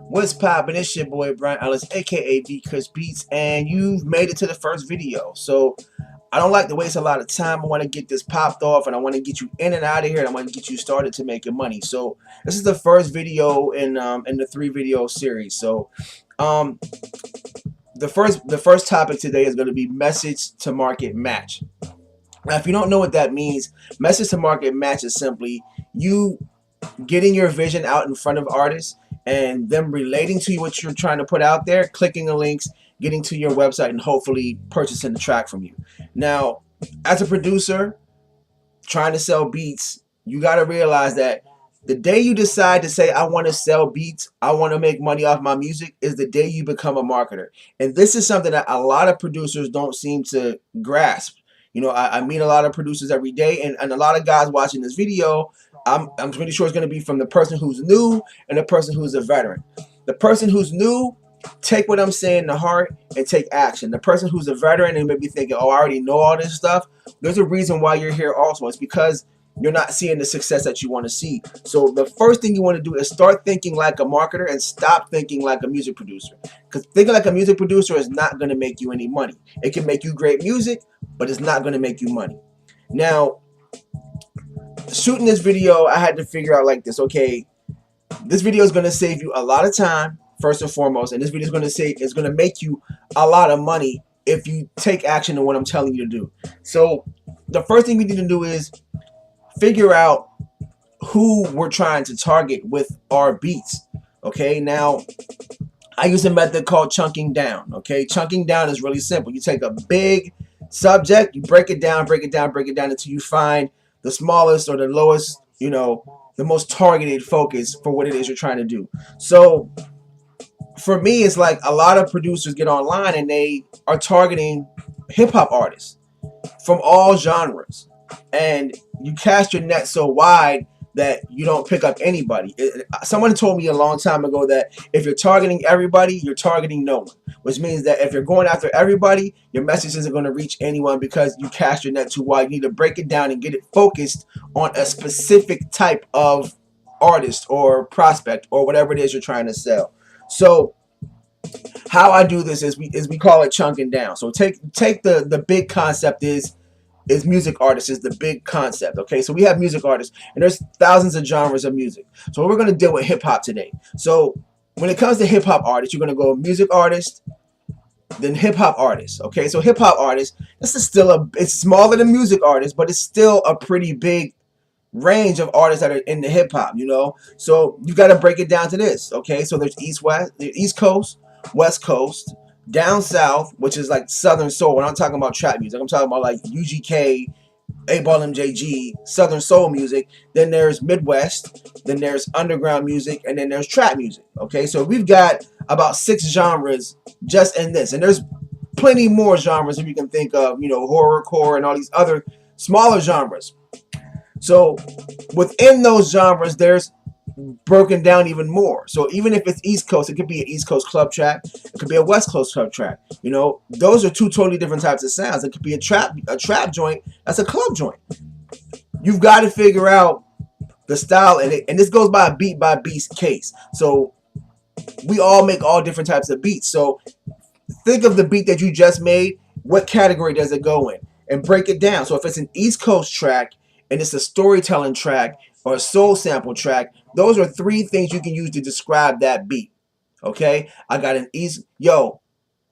What's poppin'? It's your boy Bryan Ellis, aka B Chris Beats, and you've made it to the first video. So I don't like to waste a lot of time. I want to get this popped off, and I want to get you in and out of here, and I want to get you started to make your money. So this is the first video in the 3 video series. So um the first topic today is going to be message to market match. Now, if you don't know what that means, message to market match is simply you getting your vision out in front of artists and them relating to you what you're trying to put out there, clicking the links, getting to your website, and hopefully purchasing the track from you. Now, as a producer trying to sell beats, you got to realize that the day you decide to say, I want to sell beats, I want to make money off my music, is the day you become a marketer. And this is something that a lot of producers don't seem to grasp. You know, I meet a lot of producers every day, and a lot of guys watching this video, I'm pretty sure it's going to be from the person who's new and the person who's a veteran. The person who's new, take what I'm saying to heart and take action. The person who's a veteran and maybe thinking, oh, I already know all this stuff, there's a reason why you're here also. It's because you're not seeing the success that you want to see. So the first thing you want to do is start thinking like a marketer and stop thinking like a music producer. Because thinking like a music producer is not going to make you any money. It can make you great music, but it's not going to make you money. Now, shooting this video, I had to figure out like this. Okay, this video is going to save you a lot of time, first and foremost, and this video is going to make you a lot of money if you take action on what I'm telling you to do. So the first thing we need to do is figure out who we're trying to target with our beats. Okay, now I use a method called chunking down. Okay, chunking down is really simple. You take a big subject, you break it down until you find the smallest or the lowest, you know, the most targeted focus for what it is you're trying to do. So for me, it's like a lot of producers get online and they are targeting hip-hop artists from all genres, and you cast your net so wide that you don't pick up anybody. Someone told me a long time ago that if you're targeting everybody, you're targeting no one, which means that if you're going after everybody, your message isn't going to reach anyone because you cast your net too wide. You need to break it down and get it focused on a specific type of artist or prospect or whatever it is you're trying to sell. So how I do this is we call it chunking down. So take the big concept is music artists is the big concept. Okay, so we have music artists and there's thousands of genres of music. So we're going to deal with hip-hop today. So when it comes to hip-hop artists, you're going to go music artist, then hip-hop artists. Okay, so hip-hop artists, this is still it's smaller than music artists, but it's still a pretty big range of artists that are in the hip-hop, you know. So you got to break it down to this. Okay, so there's East Coast, West Coast, down south, which is like Southern Soul. When I'm talking about trap music, I'm talking about like UGK, 8-Ball MJG, Southern Soul music. Then there's Midwest, then there's underground music, and then there's trap music. Okay, so we've got about 6 genres just in this, and there's plenty more genres if you can think of, you know, horrorcore and all these other smaller genres. So within those genres, there's broken down even more. So even if it's East Coast, it could be an East Coast club track, it could be a West Coast club track. You know, those are 2 totally different types of sounds. It could be a trap joint, that's a club joint. You've got to figure out the style, and this goes by beat case. So we all make all different types of beats. So think of the beat that you just made, what category does it go in, and break it down. So if it's an East Coast track and it's a storytelling track or a soul sample track, those are 3 things you can use to describe that beat. Okay, I got an your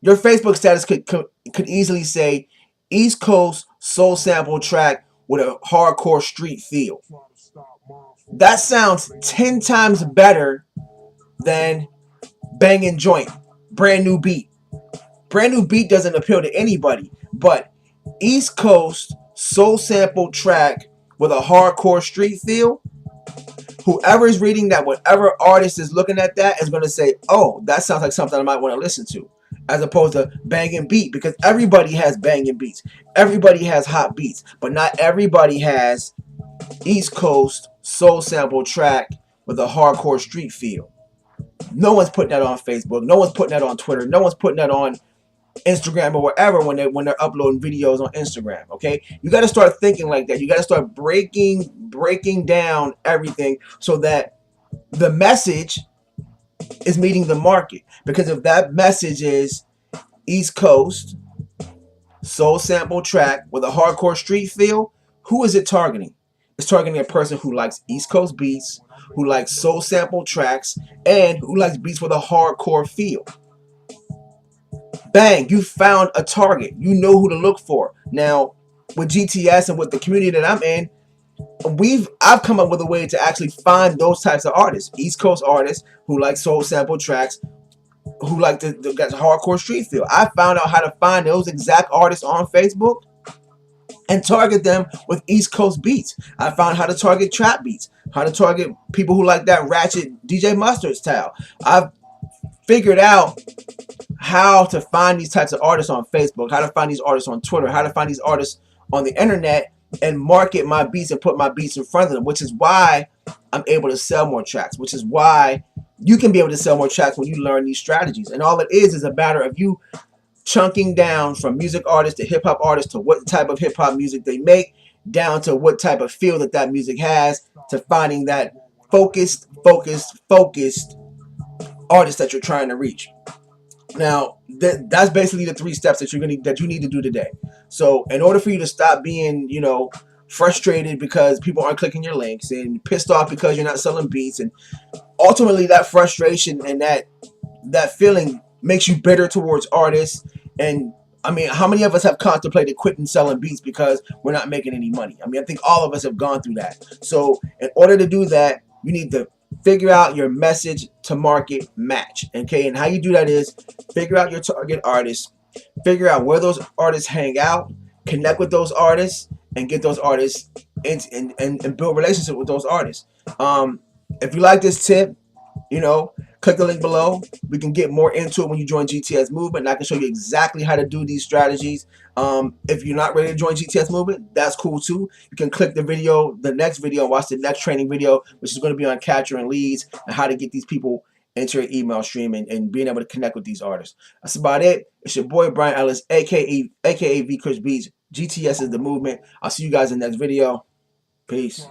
Facebook status could easily say East Coast soul sample track with a hardcore street feel. That sounds 10 times better than banging joint, brand new beat. Brand new beat doesn't appeal to anybody, but East Coast soul sample track with a hardcore street feel, whoever is reading that, whatever artist is looking at that, is going to say, oh, that sounds like something I might want to listen to, as opposed to banging beat, because everybody has banging beats. Everybody has hot beats, but not everybody has East Coast soul sample track with a hardcore street feel. No one's putting that on Facebook. No one's putting that on Twitter. No one's putting that on Instagram or wherever when they're uploading videos on Instagram. Okay, you got to start thinking like that. You got to start breaking down everything so that the message is meeting the market. Because if that message is East Coast, soul sample track with a hardcore street feel, who is it targeting? It's targeting a person who likes East Coast beats, who likes soul sample tracks, and who likes beats with a hardcore feel. Bang, you found a target. You know who to look for. Now, with GTS and with the community that I'm in, I've come up with a way to actually find those types of artists. East Coast artists who like soul sample tracks, who like the hardcore street feel. I found out how to find those exact artists on Facebook and target them with East Coast beats. I found how to target trap beats, how to target people who like that ratchet DJ Mustard style. I've figured out how to find these types of artists on Facebook, how to find these artists on Twitter, how to find these artists on the internet and market my beats and put my beats in front of them, which is why I'm able to sell more tracks, which is why you can be able to sell more tracks when you learn these strategies. And all it is a matter of you chunking down from music artists to hip hop artists to what type of hip hop music they make, down to what type of feel that music has, to finding that focused artist that you're trying to reach. Now, that's basically the 3 steps that you need to do today. So, in order for you to stop being, frustrated because people aren't clicking your links and pissed off because you're not selling beats, and ultimately that frustration and that feeling makes you bitter towards artists. And I mean, how many of us have contemplated quitting selling beats because we're not making any money? I mean, I think all of us have gone through that. So, in order to do that, you need to figure out your message to market match. Okay, and how you do that is figure out your target artists, figure out where those artists hang out, connect with those artists, and get those artists and build relationship with those artists. If you like this tip, click the link below. We can get more into it when you join GTS Movement, and I can show you exactly how to do these strategies. If you're not ready to join GTS Movement, that's cool too. You can click the next video, and watch the next training video, which is going to be on capturing leads and how to get these people into your email stream and being able to connect with these artists. That's about it. It's your boy Bryan Ellis, aka V Chris Beats. GTS is the movement. I'll see you guys in the next video. Peace.